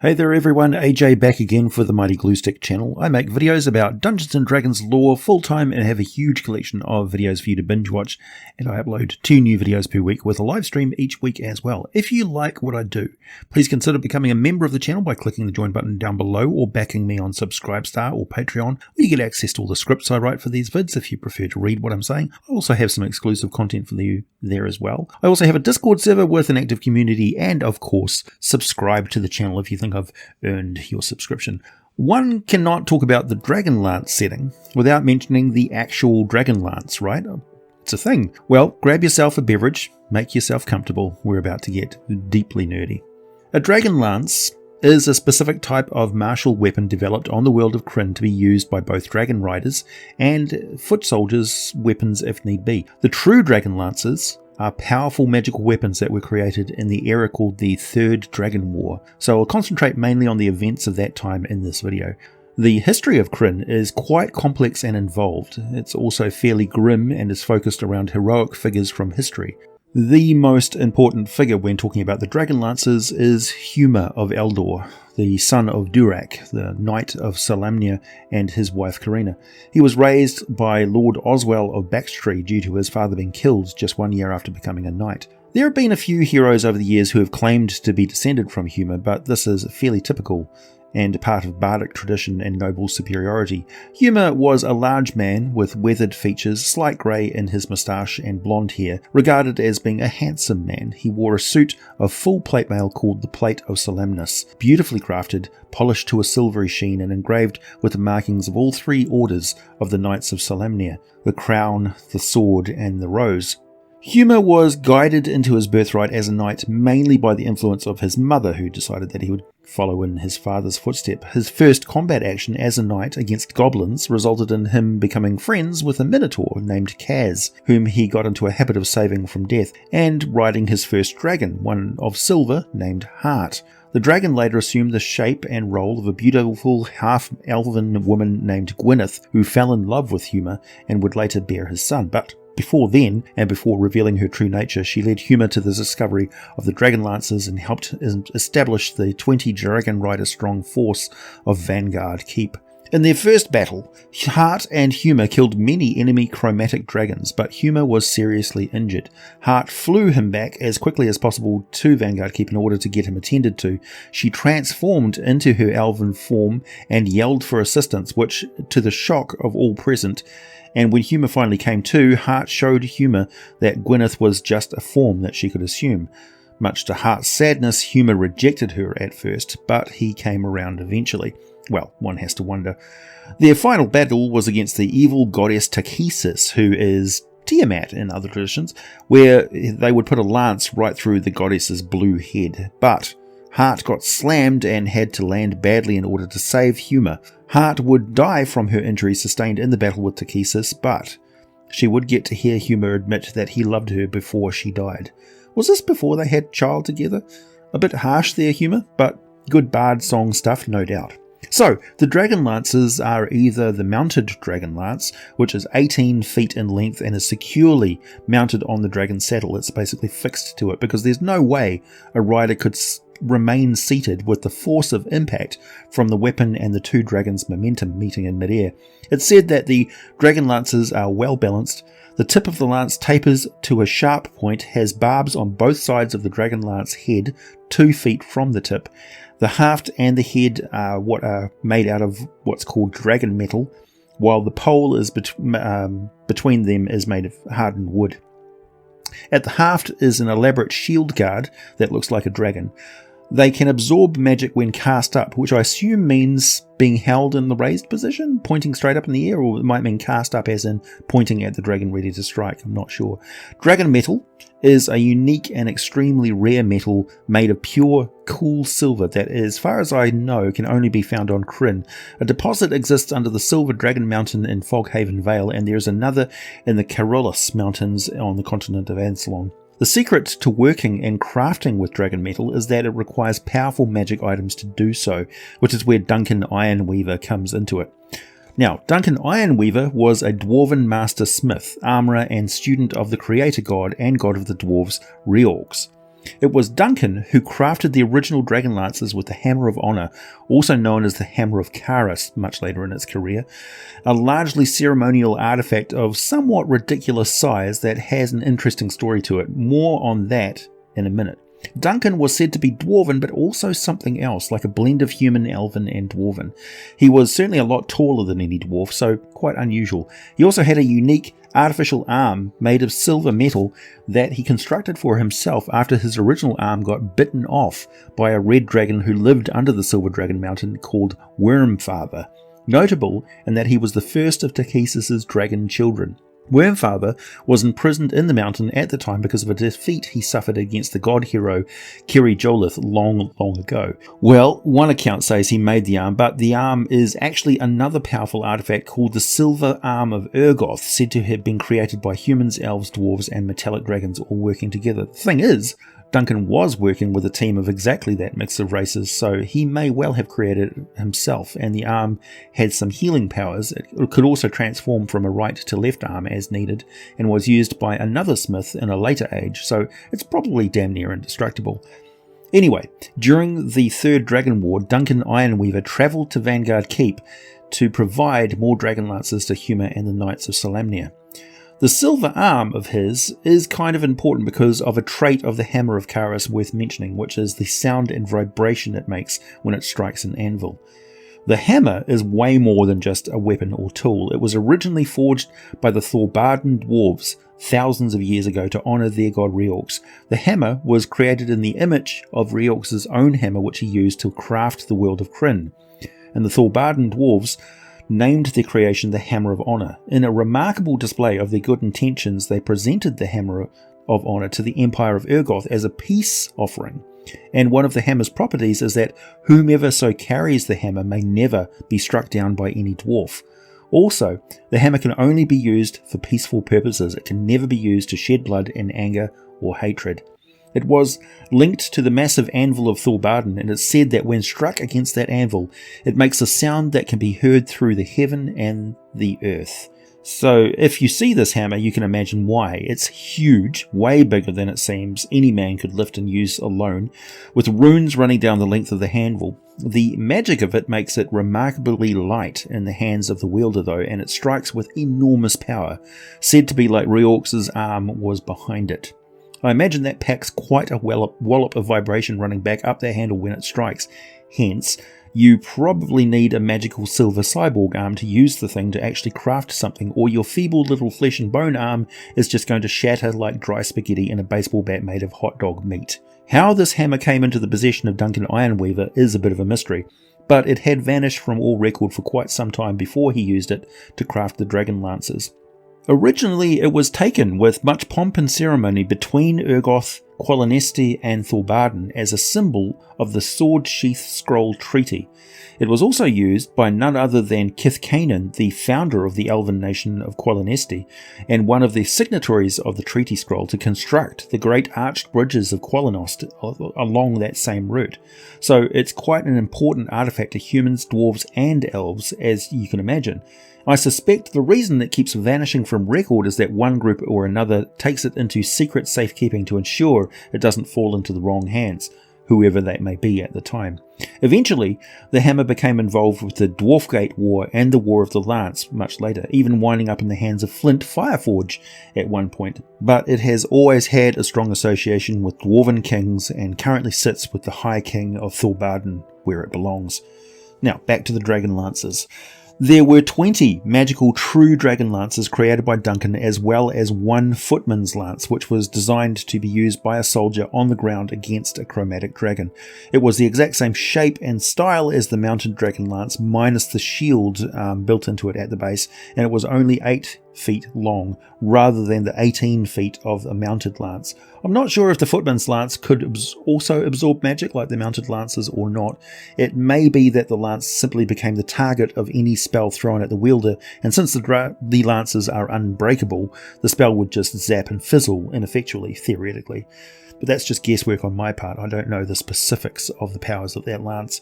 Hey there everyone, AJ back again for the Mighty Gluestick channel. I make videos about Dungeons & Dragons lore full-time and have a huge collection of videos for you to binge watch, and I upload 2 new videos per week with a live stream each week as well. If you like what I do, please consider becoming a member of the channel by clicking the join button down below or backing me on Subscribestar or Patreon, where you get access to all the scripts I write for these vids if you prefer to read what I'm saying. I also have some exclusive content for you there as well. I also have a Discord server with an active community, and of course, subscribe to the channel if you think I've earned your subscription. One cannot talk about the Dragonlance setting without mentioning the actual Dragonlance, right? It's a thing. Well, grab yourself a beverage, make yourself comfortable. We're about to get deeply nerdy. A Dragonlance is a specific type of martial weapon developed on the world of Krynn to be used by both dragon riders and foot soldiers' weapons if need be. The true Dragonlances are powerful magical weapons that were created in the era called the Third Dragon War, so I'll concentrate mainly on the events of that time in this video. The history of Krynn is quite complex and involved. It's also fairly grim and is focused around heroic figures from history. The most important figure when talking about the Dragonlances is Huma of Eldor, the son of Durak, the Knight of Solamnia, and his wife Karina. He was raised by Lord Oswell of Backstreet due to his father being killed just 1 year after becoming a knight. There have been a few heroes over the years who have claimed to be descended from Huma, but this is fairly typical and part of bardic tradition and noble superiority. Huma was a large man with weathered features, slight grey in his moustache and blonde hair, regarded as being a handsome man. He wore a suit of full plate mail called the Plate of Solemnis, beautifully crafted, polished to a silvery sheen and engraved with the markings of all 3 orders of the Knights of Solamnia: the crown, the sword and the rose. Huma was guided into his birthright as a knight mainly by the influence of his mother, who decided that he would follow in his father's footstep. His first combat action as a knight against goblins resulted in him becoming friends with a minotaur named Kaz, whom he got into a habit of saving from death, and riding his first dragon, one of silver named Heart. The dragon later assumed the shape and role of a beautiful half-elven woman named Gwyneth, who fell in love with Huma and would later bear his son. But before then, and before revealing her true nature, she led Huma to the discovery of the Dragonlances and helped establish the 20 dragon rider strong force of Vanguard Keep. In their first battle, Heart and Huma killed many enemy chromatic dragons, but Huma was seriously injured. Heart flew him back as quickly as possible to Vanguard Keep in order to get him attended to. She transformed into her elven form and yelled for assistance, which, to the shock of all present, and when Huma finally came to, Heart showed Huma that Gwyneth was just a form that she could assume. Much to Heart's sadness, Huma rejected her at first, but he came around eventually. Well, one has to wonder. Their final battle was against the evil goddess Takhisis, who is Tiamat in other traditions, where they would put a lance right through the goddess's blue head. But Heart got slammed and had to land badly in order to save Huma. Heart would die from her injuries sustained in the battle with Takhisis, but she would get to hear Huma admit that he loved her before she died. Was this before they had child together? A bit harsh there, Huma, but good bard song stuff, no doubt. So, the Dragonlances are either the mounted Dragonlance, which is 18 feet in length and is securely mounted on the dragon's saddle. It's basically fixed to it, because there's no way a rider could remain seated with the force of impact from the weapon and the 2 dragons' momentum meeting in midair. It's said that the Dragonlances are well balanced. The tip of the lance tapers to a sharp point, has barbs on both sides of the Dragonlance head, 2 feet from the tip. The haft and the head are made out of what's called dragon metal, while the pole is between them is made of hardened wood. At the haft is an elaborate shield guard that looks like a dragon. They can absorb magic when cast up, which I assume means being held in the raised position, pointing straight up in the air, or it might mean cast up as in pointing at the dragon ready to strike. I'm not sure. Dragon metal is a unique and extremely rare metal made of pure, cool silver that, as far as I know, can only be found on Krynn. A deposit exists under the Silver Dragon Mountain in Foghaven Vale, and there is another in the Carolus Mountains on the continent of Ansalon. The secret to working and crafting with dragon metal is that it requires powerful magic items to do so, which is where Duncan Ironweaver comes into it. Now, Duncan Ironweaver was a dwarven master smith, armourer and student of the creator god and god of the dwarves, Reorgs. It was Duncan who crafted the original Dragonlances with the Hammer of Honor, also known as the Hammer of Karis much later in its career, a largely ceremonial artifact of somewhat ridiculous size that has an interesting story to it. More on that in a minute. Duncan was said to be dwarven, but also something else, like a blend of human, elven, and dwarven. He was certainly a lot taller than any dwarf, so quite unusual. He also had a unique artificial arm made of silver metal that he constructed for himself after his original arm got bitten off by a red dragon who lived under the Silver Dragon Mountain called Wormfather. Notable in that he was the first of Takhisis' dragon children. Wormfather was imprisoned in the mountain at the time because of a defeat he suffered against the god hero Kiri Jolith long ago. Well, one account says he made the arm, but the arm is actually another powerful artifact called the Silver Arm of Urgoth, said to have been created by humans, elves, dwarves, and metallic dragons all working together. The thing is, Duncan was working with a team of exactly that mix of races, so he may well have created it himself, and the arm had some healing powers. It could also transform from a right to left arm as needed, and was used by another smith in a later age, so it's probably damn near indestructible. Anyway, during the Third Dragon War, Duncan Ironweaver travelled to Vanguard Keep to provide more Dragonlances to Huma and the Knights of Solamnia. The silver arm of his is kind of important because of a trait of the Hammer of Karis worth mentioning, which is the sound and vibration it makes when it strikes an anvil. The hammer is way more than just a weapon or tool. It was originally forged by the Thorbarden dwarves thousands of years ago to honour their god Reorx. The hammer was created in the image of Reorx's own hammer, which he used to craft the world of Krynn. And the Thorbarden dwarves named their creation the Hammer of Honor. In a remarkable display of their good intentions, they presented the Hammer of Honor to the Empire of Urgoth as a peace offering. And one of the hammer's properties is that whomever so carries the hammer may never be struck down by any dwarf. Also, the hammer can only be used for peaceful purposes. It can never be used to shed blood in anger or hatred. It was linked to the massive anvil of Thorbarden, and it's said that when struck against that anvil, it makes a sound that can be heard through the heaven and the earth. So if you see this hammer, you can imagine why. It's huge, way bigger than it seems any man could lift and use alone, with runes running down the length of the handle. The magic of it makes it remarkably light in the hands of the wielder though, and it strikes with enormous power, said to be like Reorx's arm was behind it. I imagine that packs quite a wallop of vibration running back up the handle when it strikes. Hence, you probably need a magical silver cyborg arm to use the thing to actually craft something, or your feeble little flesh and bone arm is just going to shatter like dry spaghetti in a baseball bat made of hot dog meat. How this hammer came into the possession of Duncan Ironweaver is a bit of a mystery, but it had vanished from all record for quite some time before he used it to craft the Dragonlances. Originally, it was taken with much pomp and ceremony between Urgoth, Qualinesti and Thorbarden as a symbol of the Sword Sheath Scroll Treaty. It was also used by none other than Kithcanen, the founder of the elven nation of Qualinesti, and one of the signatories of the Treaty Scroll, to construct the great arched bridges of Qualinost along that same route. So it's quite an important artifact to humans, dwarves and elves, as you can imagine. I suspect the reason it keeps vanishing from record is that one group or another takes it into secret safekeeping to ensure it doesn't fall into the wrong hands, whoever that may be at the time. Eventually, the hammer became involved with the Dwarfgate War and the War of the Lance much later, even winding up in the hands of Flint Fireforge at one point. But it has always had a strong association with Dwarven kings and currently sits with the High King of Thorbarden, where it belongs. Now, back to the Dragonlances. There were 20 magical true Dragonlances created by Duncan, as well as one footman's lance, which was designed to be used by a soldier on the ground against a chromatic dragon. It was the exact same shape and style as the mounted Dragonlance, minus the shield built into it at the base, and it was only 8 feet long, rather than the 18 feet of a mounted lance. I'm not sure if the footman's lance could also absorb magic like the mounted lances or not. It may be that the lance simply became the target of any spell thrown at the wielder, and since the lances are unbreakable, the spell would just zap and fizzle ineffectually, theoretically. But that's just guesswork on my part. I don't know the specifics of the powers of that lance.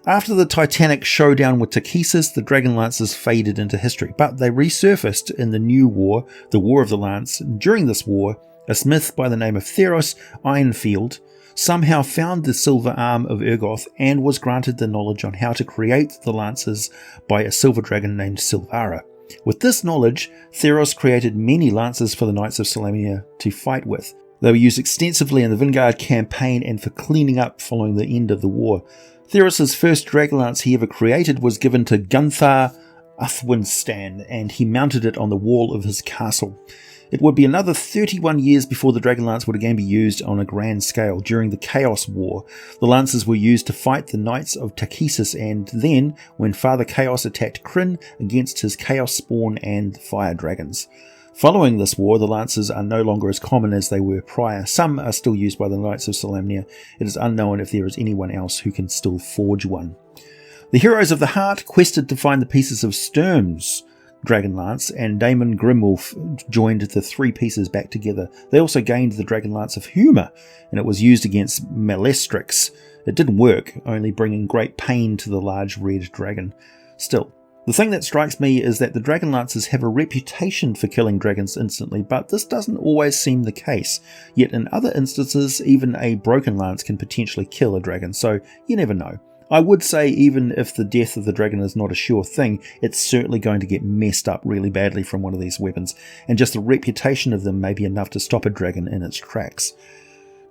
After the titanic showdown with Takhisis, the Dragonlances faded into history, but they resurfaced in the new war, the War of the Lance. During this war, A smith by the name of Theros Ironfield somehow found the silver arm of Urgoth and was granted the knowledge on how to create the lances by a silver dragon named Silvara. With this knowledge, Theros created many lances for the Knights of Solamnia to fight with. They were used extensively in the Vanguard campaign and for cleaning up following the end of the war. Theros' first Dragonlance he ever created was given to Gunthar Uthwinstan, and he mounted it on the wall of his castle. It would be another 31 years before the Dragonlance would again be used on a grand scale. During the Chaos War, the lances were used to fight the Knights of Takhisis, and then, when Father Chaos attacked Krynn against his Chaos Spawn and the Fire Dragons. Following this war, the lances are no longer as common as they were prior. Some are still used by the Knights of Solamnia. It is unknown if there is anyone else who can still forge one. The Heroes of the Heart quested to find the pieces of Sturm's Dragonlance, and Daemon Grimwolf joined the three pieces back together. They also gained the Dragonlance of Huma, and it was used against Malestrix. It didn't work, only bringing great pain to the large red dragon. Still, the thing that strikes me is that the Dragonlances have a reputation for killing dragons instantly, but this doesn't always seem the case. Yet in other instances, even a broken lance can potentially kill a dragon, so you never know. I would say even if the death of the dragon is not a sure thing, it's certainly going to get messed up really badly from one of these weapons, and just the reputation of them may be enough to stop a dragon in its tracks.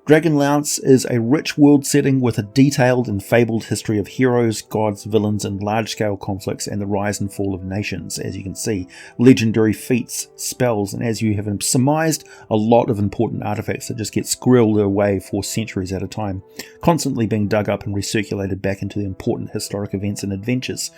Dragonlance is a rich world setting with a detailed and fabled history of heroes, gods, villains, and large-scale conflicts and the rise and fall of nations, as you can see. Legendary feats, spells, and as you have surmised, a lot of important artifacts that just get squirreled away for centuries at a time, constantly being dug up and recirculated back into the important historic events and adventures.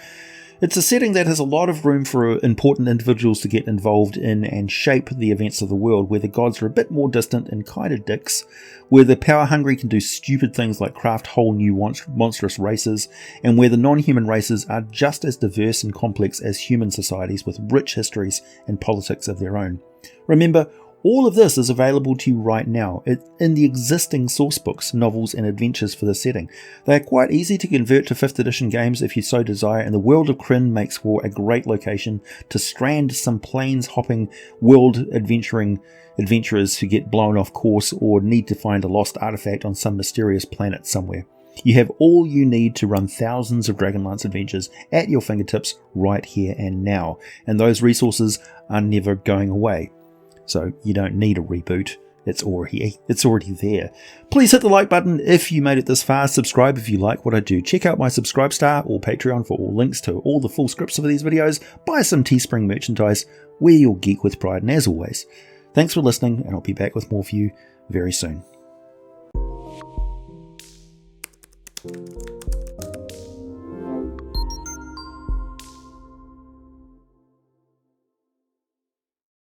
It's a setting that has a lot of room for important individuals to get involved in and shape the events of the world, where the gods are a bit more distant and kind of dicks, where the power-hungry can do stupid things like craft whole new monstrous races, and where the non-human races are just as diverse and complex as human societies with rich histories and politics of their own. Remember, all of this is available to you right now in the existing sourcebooks, novels, and adventures for the setting. They are quite easy to convert to 5th edition games if you so desire, and the world of Krynn makes for a great location to strand some planes-hopping, adventurers who get blown off course or need to find a lost artifact on some mysterious planet somewhere. You have all you need to run thousands of Dragonlance adventures at your fingertips right here and now, and those resources are never going away. So you don't need a reboot, it's already there. Please hit the like button if you made it this far, subscribe if you like what I do, check out my Subscribe Star or Patreon for all links to all the full scripts of these videos, buy some Teespring merchandise, wear your geek with pride, and as always, thanks for listening, and I'll be back with more for you very soon.